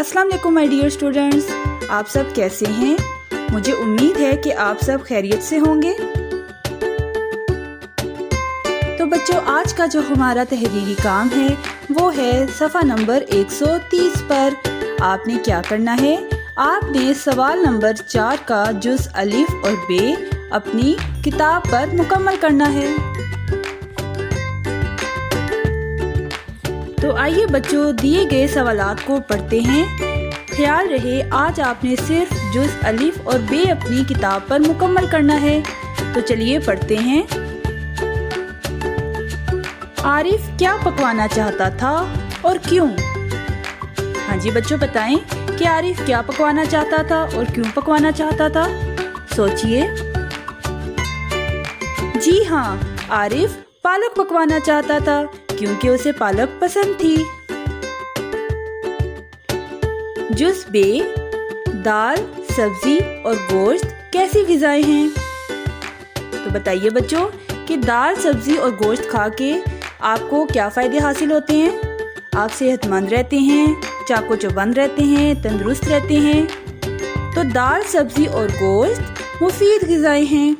السلام علیکم my dear students, آپ سب کیسے ہیں؟ مجھے امید ہے کہ آپ سب خیریت سے ہوں گے۔ تو بچوں، آج کا جو ہمارا تحریری کام ہے وہ ہے صفحہ نمبر 130 پر۔ آپ نے کیا کرنا ہے؟ آپ نے سوال نمبر 4 کا جز الف اور ب اپنی کتاب پر مکمل کرنا ہے۔ تو آئیے بچوں، دیے گئے سوالات کو پڑھتے ہیں۔ خیال رہے آج آپ نے صرف جز الف اور ب اپنی کتاب پر مکمل کرنا ہے۔ تو چلیے پڑھتے ہیں۔ عارف کیا پکوانا چاہتا تھا اور کیوں؟ ہاں جی بچوں، بتائیں کہ عارف کیا پکوانا چاہتا تھا اور کیوں پکوانا چاہتا تھا؟ سوچئے۔ جی ہاں، عارف پالک پکوانا چاہتا تھا کیونکہ اسے پالک پسند تھی۔ جز ب، دال، سبزی اور گوشت کیسی غذائیں ہیں؟ تو بتائیے بچوں کہ دال، سبزی اور گوشت کھا کے آپ کو کیا فائدے حاصل ہوتے ہیں؟ آپ صحت مند رہتے ہیں، چاق و چوبند رہتے ہیں، تندرست رہتے ہیں۔ تو دال، سبزی اور گوشت مفید غذائیں ہیں۔